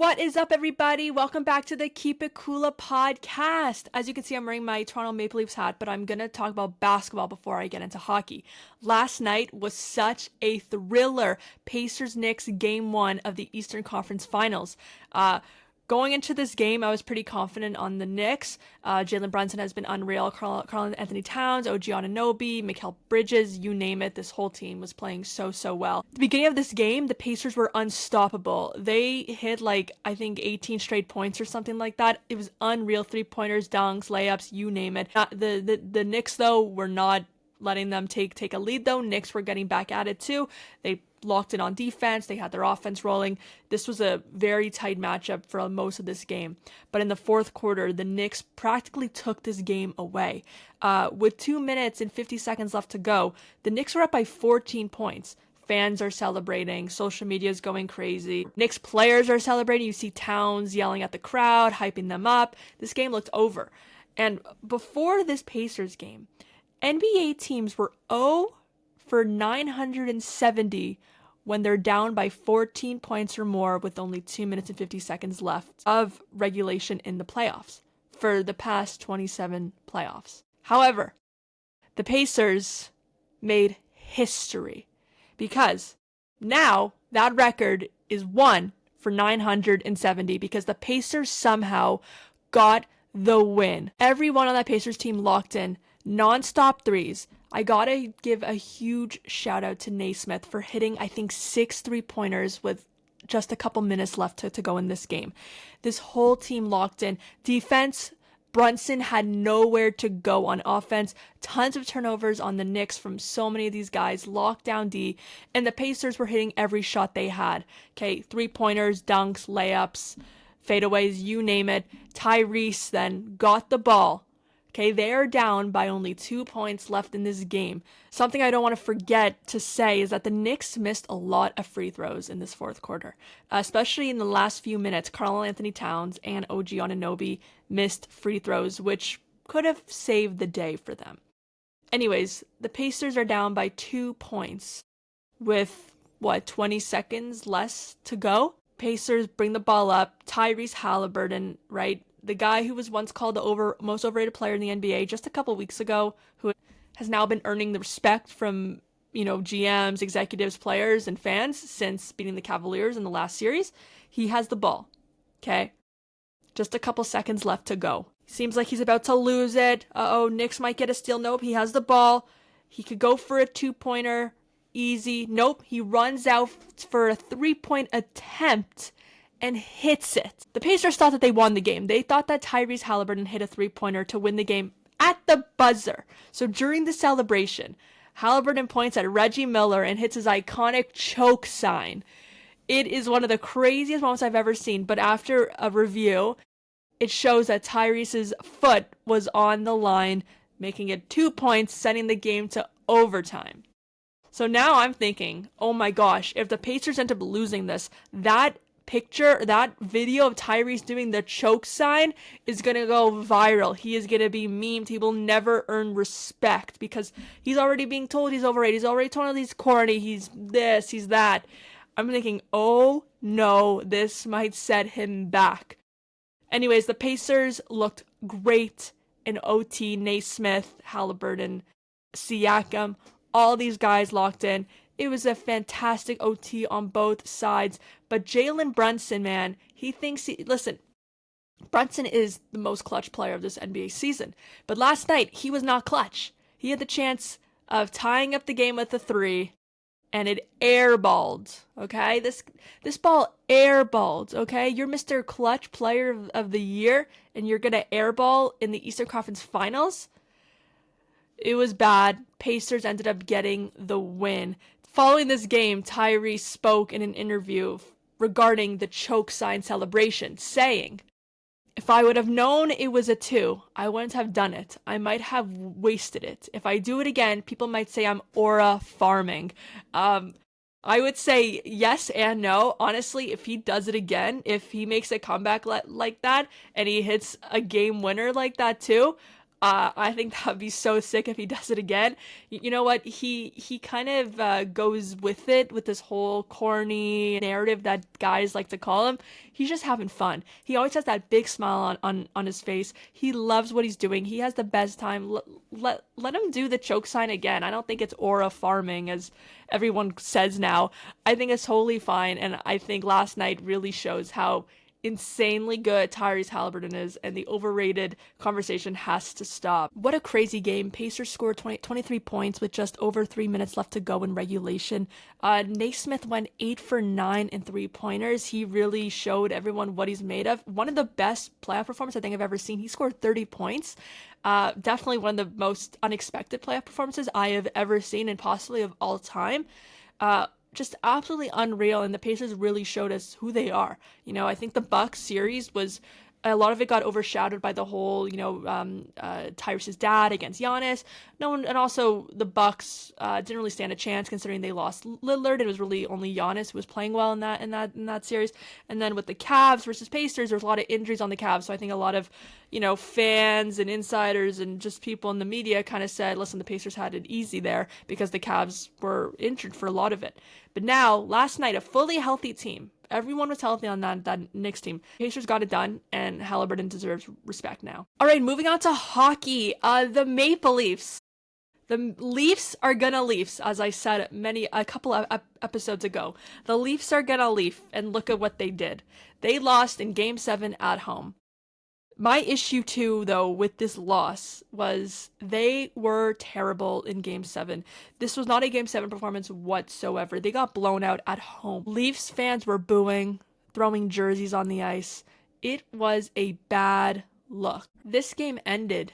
What is up, everybody? Welcome back to the Keep It Kula Podcast. As you can see, I'm wearing my Toronto Maple Leafs hat, but I'm going to talk about basketball before I get into hockey. Last night was such a thriller. Pacers-Knicks Game 1 of the Eastern Conference Finals. Going into this game, I was pretty confident on the Knicks. Jalen Brunson has been unreal. Carl Anthony Towns, OG Anunoby, Mikal Bridges, you name it. This whole team was playing so well. At the beginning of this game, the Pacers were unstoppable. They hit I think 18 straight points or something like that. It was unreal. 3-pointers, dunks, layups, you name it. The Knicks, though, were not letting them take a lead, though. Knicks were getting back at it, too. They locked in on defense. They had their offense rolling. This was a very tight matchup for most of this game. But in the fourth quarter, the Knicks practically took this game away. With 2 minutes and 50 seconds left to go, the Knicks were up by 14 points. Fans are celebrating. Social media is going crazy. Knicks players are celebrating. You see Towns yelling at the crowd, hyping them up. This game looked over. And before this Pacers game, NBA teams were 0 for 970 when they're down by 14 points or more with only 2 minutes and 50 seconds left of regulation in the playoffs for the past 27 playoffs. However, the Pacers made history because now that record is 1 for 970 because the Pacers somehow got the win. Everyone on that Pacers team locked in non-stop threes. I gotta give a huge shout out to Naismith for hitting, I think, 6 3-pointers with just a couple minutes left to go in this game. This whole team locked in. Defense, Brunson had nowhere to go on offense. Tons of turnovers on the Knicks from so many of these guys. Locked down D. And the Pacers were hitting every shot they had. Okay, 3-pointers, dunks, layups, fadeaways, you name it. Reese then got the ball. Okay, they are down by only 2 points left in this game. Something I don't want to forget to say is that the Knicks missed a lot of free throws in this fourth quarter. Especially in the last few minutes, Carl Anthony Towns and OG Anunoby missed free throws, which could have saved the day for them. Anyways, the Pacers are down by 2 points with, 20 seconds less to go? Pacers bring the ball up. Tyrese Halliburton, right? The guy who was once called the most overrated player in the NBA just a couple weeks ago, who has now been earning the respect from, GMs, executives, players, and fans since beating the Cavaliers in the last series. He has the ball. Okay? Just a couple seconds left to go. Seems like he's about to lose it. Knicks might get a steal. Nope, he has the ball. He could go for a 2-pointer. Easy. Nope, he runs out for a 3-point attempt and hits it. The Pacers thought that they won the game. They thought that Tyrese Halliburton hit a 3-pointer to win the game at the buzzer. So during the celebration, Halliburton points at Reggie Miller and hits his iconic choke sign. It is one of the craziest moments I've ever seen, but after a review, it shows that Tyrese's foot was on the line, making it 2 points, sending the game to overtime. So now I'm thinking, oh my gosh, if the Pacers end up losing this, that video of Tyrese doing the choke sign is going to go viral. He is going to be memed. He will never earn respect because he's already being told he's overrated. He's already told he's corny. He's this, he's that. I'm thinking, oh no, this might set him back. Anyways, the Pacers looked great in OT. Naismith, Halliburton, Siakam, all these guys locked in. It was a fantastic OT on both sides. But Jalen Brunson, man, listen, Brunson is the most clutch player of this NBA season. But last night, he was not clutch. He had the chance of tying up the game with a 3, and it airballed, okay? This ball airballed, okay? You're Mr. Clutch Player of the Year, and you're going to airball in the Eastern Conference Finals? It was bad. Pacers ended up getting the win. Following this game, Tyrese spoke in an interview regarding the choke sign celebration, saying, "If I would have known it was a 2, I wouldn't have done it. I might have wasted it. If I do it again, people might say I'm aura farming." I would say yes and no. Honestly, if he does it again, if he makes a comeback like that, and he hits a game winner like that too, I think that would be so sick if he does it again. You know what? He kind of goes with it with this whole corny narrative that guys like to call him. He's just having fun. He always has that big smile on his face. He loves what he's doing. He has the best time. Let him do the choke sign again. I don't think it's aura farming as everyone says now. I think it's totally fine, and I think last night really shows how insanely good Tyrese Halliburton is, and the overrated conversation has to stop. What a crazy game. Pacers scored 23 points with just over 3 minutes left to go in regulation. Naismith went 8 for 9 in 3-pointers. He really showed everyone what he's made of. One of the best playoff performances I think I've ever seen. He scored 30 points. Definitely one of the most unexpected playoff performances I have ever seen, and possibly of all time. Just absolutely unreal, and the Pacers really showed us who they are. I think the Bucks series was, a lot of it got overshadowed by the whole, Tyrese's dad against Giannis. No one, and also the Bucks didn't really stand a chance considering they lost Lillard. It was really only Giannis who was playing well in that series. And then with the Cavs versus Pacers, there was a lot of injuries on the Cavs. So I think a lot of, fans and insiders and just people in the media kind of said, listen, the Pacers had it easy there because the Cavs were injured for a lot of it. But now, last night, a fully healthy team. Everyone was healthy on that Knicks team. Pacers got it done, and Halliburton deserves respect now. All right, moving on to hockey. The Maple Leafs. The Leafs are gonna Leafs, as I said a couple of episodes ago. The Leafs are gonna Leaf, and look at what they did. They lost in Game 7 at home. My issue too, though, with this loss was they were terrible in Game 7. This was not a Game 7 performance whatsoever. They got blown out at home. Leafs fans were booing, throwing jerseys on the ice. It was a bad look. This game ended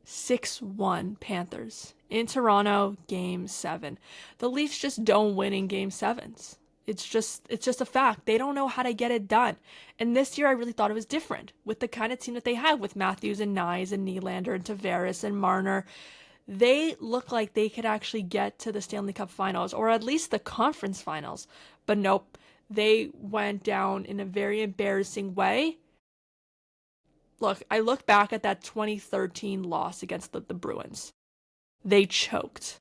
6-1 Panthers in Toronto, Game 7. The Leafs just don't win in Game 7s. It's just a fact. They don't know how to get it done. And this year I really thought it was different with the kind of team that they have with Matthews and Nyes and Nylander and Tavares and Marner. They look like they could actually get to the Stanley Cup Finals, or at least the conference finals. But nope, they went down in a very embarrassing way. Look, I look back at that 2013 loss against the Bruins. They choked.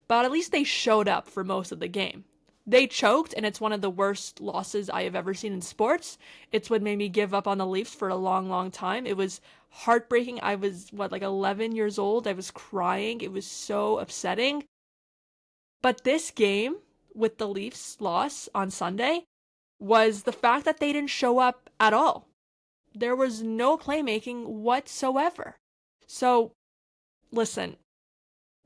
But at least they showed up for most of the game. They choked, and it's one of the worst losses I have ever seen in sports. It's what made me give up on the Leafs for a long, long time. It was heartbreaking. I was, 11 years old. I was crying. It was so upsetting. But this game with the Leafs loss on Sunday was the fact that they didn't show up at all. There was no playmaking whatsoever. So, listen,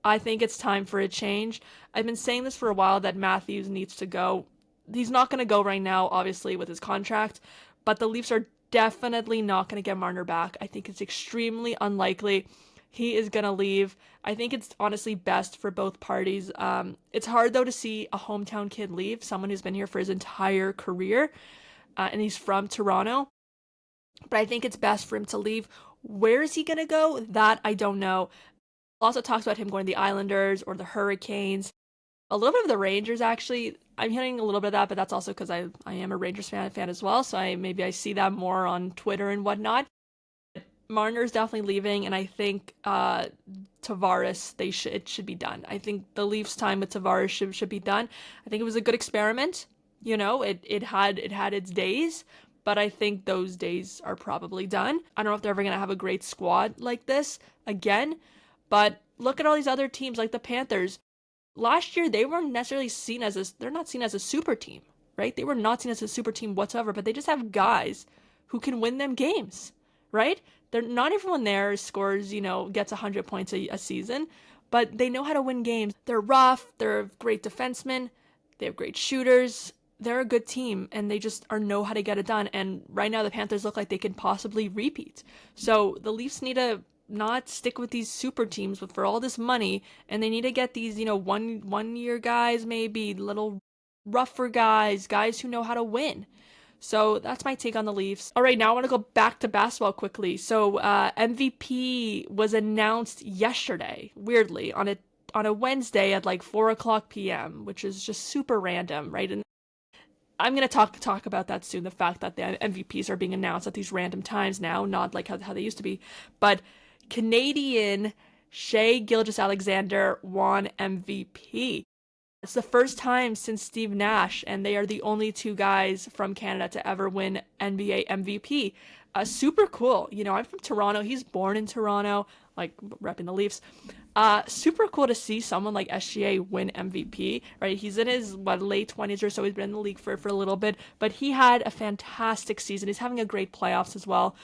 I think it's time for a change. I've been saying this for a while that Matthews needs to go. He's not going to go right now, obviously, with his contract, but the Leafs are definitely not going to get Marner back. I think it's extremely unlikely he is going to leave. I think it's honestly best for both parties. It's hard, though, to see a hometown kid leave, someone who's been here for his entire career, and he's from Toronto. But I think it's best for him to leave. Where is he going to go? That I don't know. Also talks about him going to the Islanders or the Hurricanes. A little bit of the Rangers, actually. I'm hearing a little bit of that, but that's also because I am a Rangers fan as well, so I see that more on Twitter and whatnot. Marner's definitely leaving, and I think Tavares, it should be done. I think the Leafs' time with Tavares should be done. I think it was a good experiment. It had its days, but I think those days are probably done. I don't know if they're ever going to have a great squad like this again, but look at all these other teams like the Panthers. Last year, they weren't necessarily they're not seen as a super team, right? They were not seen as a super team whatsoever, but they just have guys who can win them games, right? Not everyone there scores, gets 100 points a season, but they know how to win games. They're rough, they're great defensemen, they have great shooters, they're a good team, and they just know how to get it done. And right now, the Panthers look like they could possibly repeat. So the Leafs need to not stick with these super teams for all this money, and they need to get these, 1 year guys, maybe little rougher guys who know how to win. So that's my take on the Leafs. All right, now I want to go back to basketball quickly. So MVP was announced yesterday, weirdly, on a Wednesday at 4:00 p.m., which is just super random, right? And I'm going to talk about that soon, the fact that the MVPs are being announced at these random times now, not like how they used to be. But Canadian Shai Gilgeous-Alexander won MVP. It's the first time since Steve Nash, and they are the only two guys from Canada to ever win NBA MVP. Super cool. You know, I'm from Toronto. He's born in Toronto, like repping the Leafs. Super cool to see someone like SGA win MVP, right? He's in his late 20s or so. He's been in the league for a little bit, but he had a fantastic season. He's having a great playoffs as well.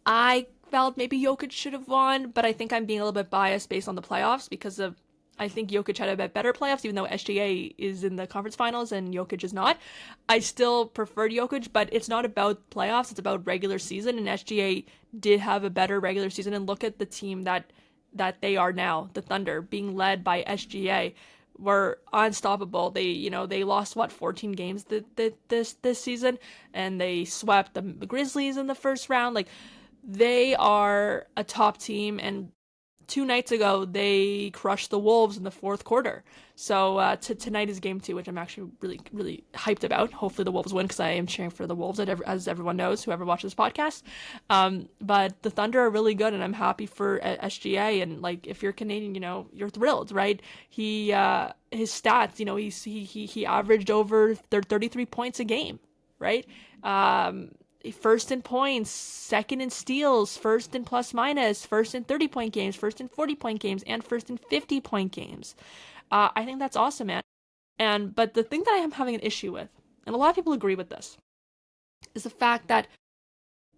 I felt maybe Jokic should have won, but I think I'm being a little bit biased based on the playoffs because I think Jokic had a bit better playoffs, even though SGA is in the conference finals and Jokic is not. I still preferred Jokic, but it's not about playoffs. It's about regular season, and SGA did have a better regular season. And look at the team that they are now, the Thunder, being led by SGA, were unstoppable. They lost 14 games this season, and they swept the Grizzlies in the first round. Like, they are a top team, and 2 nights ago, they crushed the Wolves in the fourth quarter. So tonight is game 2, which I'm actually really, really hyped about. Hopefully the Wolves win, because I am cheering for the Wolves, as everyone knows, whoever watches this podcast. But the Thunder are really good, and I'm happy for SGA. And, like, if you're Canadian, you're thrilled, right? His stats, he averaged over 33 points a game, right? First in points, second in steals, first in plus minus, first in 30-point games, first in 40-point games, and first in 50-point games. I think that's awesome, man. But the thing that I am having an issue with, and a lot of people agree with this, is the fact that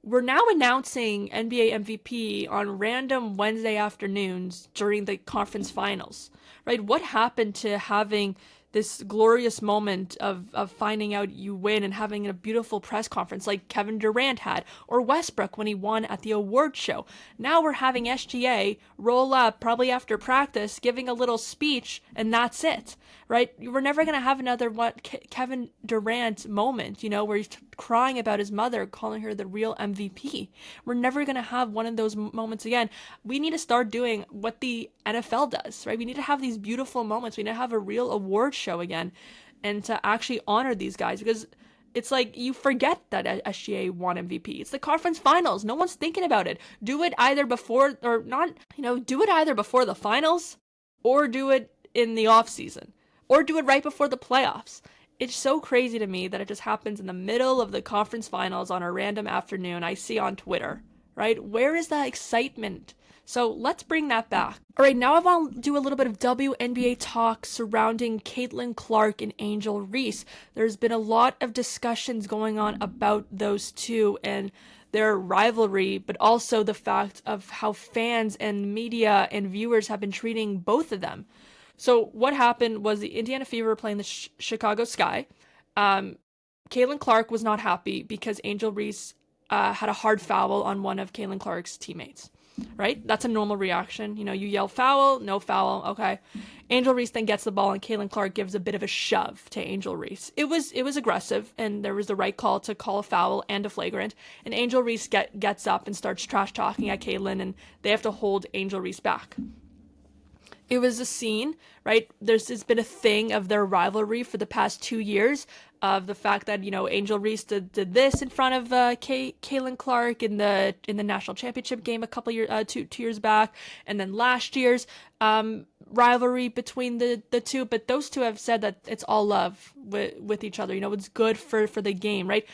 we're now announcing NBA MVP on random Wednesday afternoons during the conference finals, right? What happened to having this glorious moment of finding out you win and having a beautiful press conference like Kevin Durant had, or Westbrook when he won at the award show? Now we're having SGA roll up probably after practice, giving a little speech, and that's it, right? We're never going to have another Kevin Durant moment, where he's crying about his mother, calling her the real MVP. We're never going to have one of those moments again. We need to start doing what the NFL does, right? We need to have these beautiful moments. We need to have a real award show again, and to actually honor these guys, because it's like you forget that SGA won MVP. It's the conference finals. No one's thinking about it. Do it either before or not, do it either before the finals, or do it in the off season, or do it right before the playoffs. It's so crazy to me that it just happens in the middle of the conference finals on a random afternoon I see on Twitter, right? Where is that excitement? So let's bring that back. All right, now I'll do a little bit of WNBA talk surrounding Caitlin Clark and Angel Reese. There's been a lot of discussions going on about those two and their rivalry, but also the fact of how fans and media and viewers have been treating both of them. So what happened was the Indiana Fever were playing the Chicago Sky. Caitlin Clark was not happy because Angel Reese had a hard foul on one of Caitlin Clark's teammates. Right? That's a normal reaction. You yell foul, no foul, okay. Angel Reese then gets the ball, and Caitlin Clark gives a bit of a shove to Angel Reese. It was aggressive, and there was the right call to call a foul and a flagrant. And Angel Reese gets up and starts trash talking at Caitlin, and they have to hold Angel Reese back. It was a scene, right? There's been a thing of their rivalry for the past 2 years, of the fact that, Angel Reese did this in front of Caitlin Clark in the national championship game a couple years, 2 years back, and then last year's rivalry between the two. But those two have said that it's all love with each other. It's good for the game, right?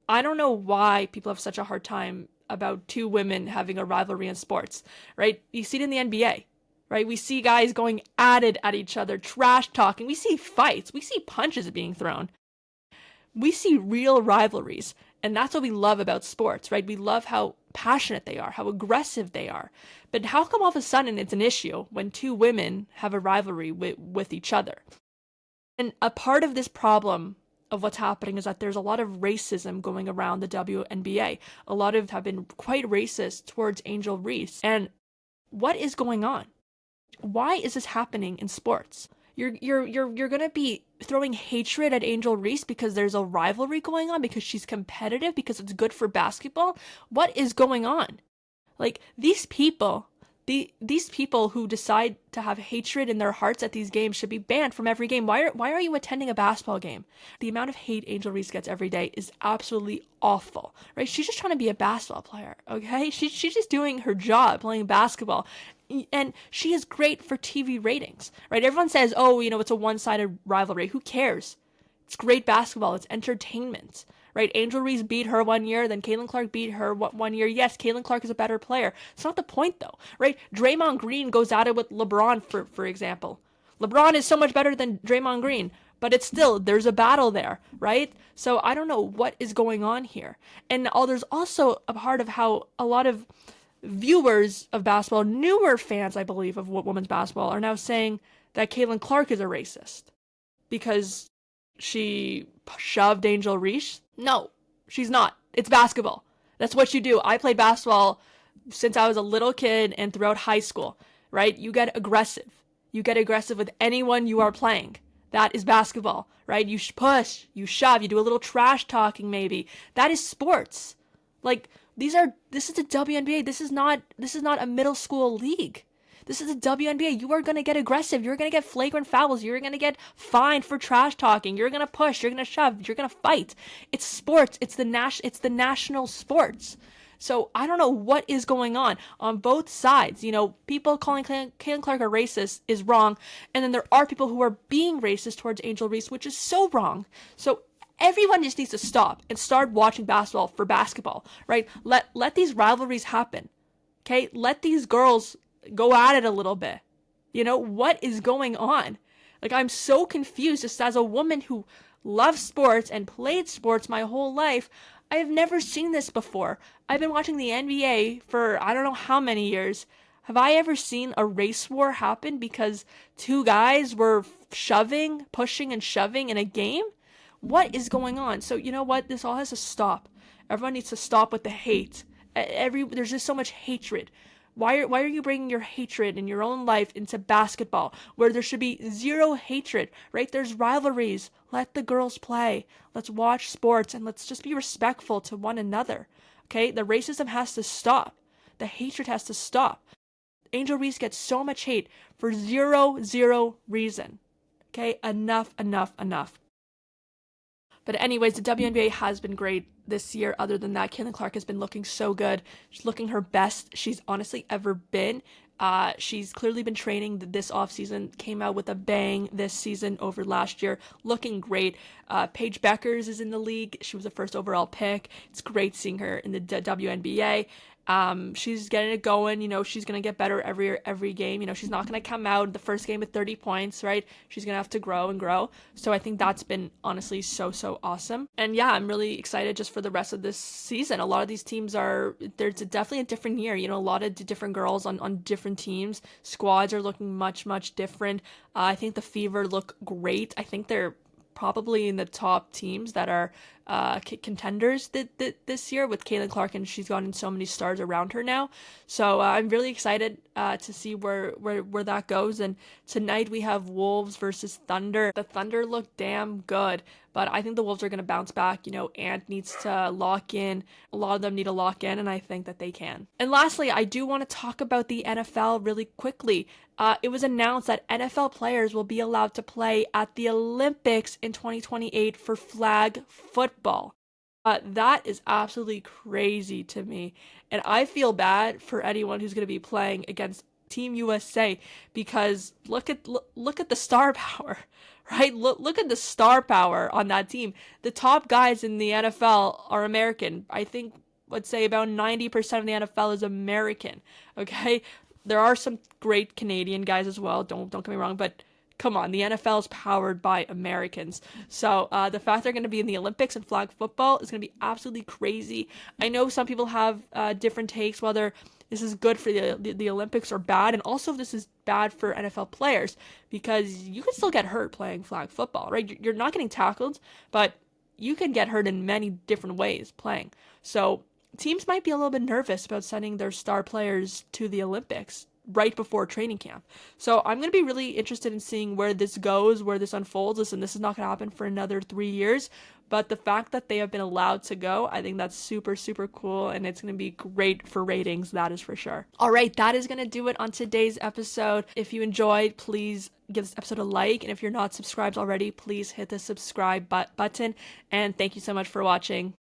I don't know why people have such a hard time about two women having a rivalry in sports, right? You see it in the NBA. Right? We see guys going at it at each other, trash talking. We see fights. We see punches being thrown. We see real rivalries. And that's what we love about sports, right? We love how passionate they are, how aggressive they are. But how come all of a sudden it's an issue when two women have a rivalry with each other? And a part of this problem of what's happening is that there's a lot of racism going around the WNBA. A lot of have been quite racist towards Angel Reese. And what is going on? Why is this happening in sports? You're gonna be throwing hatred at Angel Reese because there's a rivalry going on, because she's competitive, because it's good for basketball? What is going on? Like, these people, These people who decide to have hatred in their hearts at these games should be banned from every game. Why are you attending a basketball game? The amount of hate Angel Reese gets every day is absolutely awful, right? She's just trying to be a basketball player, okay? She's just doing her job playing basketball. And she is great for TV ratings, right? Everyone says, oh, it's a one-sided rivalry. Who cares? It's great basketball. It's entertainment, right? Angel Reese beat her one year, then Caitlin Clark beat her one year. Yes, Caitlin Clark is a better player. It's not the point, though, right? Draymond Green goes at it with LeBron, for example. LeBron is so much better than Draymond Green, but it's still, there's a battle there, right? So I don't know what is going on here. And there's also a part of how a lot of viewers of basketball, newer fans, I believe, of women's basketball, are now saying that Caitlin Clark is a racist because she shoved Angel Reese. No, she's not. It's basketball. That's what you do. I played basketball since I was a little kid and throughout high school, right? You get aggressive. You get aggressive with anyone you are playing. That is basketball, right? You push, you shove, you do a little trash talking maybe. That is sports. Like, this is the WNBA. This is not a middle school league. This is the WNBA. You are going to get aggressive. You're going to get flagrant fouls. You're going to get fined for trash talking. You're going to push. You're going to shove. You're going to fight. It's sports. It's the national sports. So I don't know what is going on both sides. People calling Caitlin Clark a racist is wrong. And then there are people who are being racist towards Angel Reese, which is so wrong. So everyone just needs to stop and start watching basketball for basketball, right? Let these rivalries happen. Okay? Let these girls go at it a little bit. What is going on? Like, I'm so confused just as a woman who loves sports and played sports my whole life. I have never seen this before. I've been watching the NBA for I don't know how many years. Have I ever seen a race war happen because two guys were pushing and shoving in a game? What is going on? So you know what? This all has to stop. Everyone needs to stop with the hate. There's just so much hatred. Why are you bringing your hatred in your own life into basketball where there should be zero hatred, right? There's rivalries. Let the girls play. Let's watch sports and let's just be respectful to one another, okay? The racism has to stop. The hatred has to stop. Angel Reese gets so much hate for zero reason, okay? Enough. But anyways, the WNBA has been great this year. Other than that, Caitlin Clark has been looking so good. She's looking her best she's honestly ever been. She's clearly been training this offseason, came out with a bang this season over last year, looking great. Paige Beckers is in the league. She was the first overall pick. It's great seeing her in the WNBA. She's getting it going. She's going to get better every game. She's not going to come out the first game with 30 points, right? She's going to have to grow and grow. So I think that's been honestly so awesome. And yeah, I'm really excited just for the rest of this season. A lot of these teams there's definitely a different year. A lot of different girls on different teams. Squads are looking much different. I think the Fever look great. I think they're probably in the top teams that are contenders this year with Caitlin Clark, and she's gotten so many stars around her now. So I'm really excited to see where that goes. And tonight we have Wolves versus Thunder. The Thunder look damn good, but I think the Wolves are going to bounce back. Ant needs to lock in. A lot of them need to lock in, and I think that they can. And lastly, I do want to talk about the NFL really quickly. It was announced that NFL players will be allowed to play at the Olympics in 2028 for flag football. That is absolutely crazy to me. And I feel bad for anyone who's going to be playing against Team USA because look at the star power, right? Look at the star power on that team. The top guys in the NFL are American. I think, let's say about 90% of the NFL is American, okay? There are some great Canadian guys as well, don't get me wrong, but come on, the NFL is powered by Americans. So the fact they're going to be in the Olympics and flag football is going to be absolutely crazy. I know some people have different takes, whether this is good for the Olympics or bad, and also if this is bad for NFL players, because you can still get hurt playing flag football, right? You're not getting tackled, but you can get hurt in many different ways playing. So teams might be a little bit nervous about sending their star players to the Olympics, right before training camp. So I'm going to be really interested in seeing where this goes, where this unfolds. Listen, this is not going to happen for another 3 years, but the fact that they have been allowed to go, I think that's super, super cool, and it's going to be great for ratings, that is for sure. All right, that is going to do it on today's episode. If you enjoyed, please give this episode a like, and if you're not subscribed already, please hit the subscribe button, and thank you so much for watching.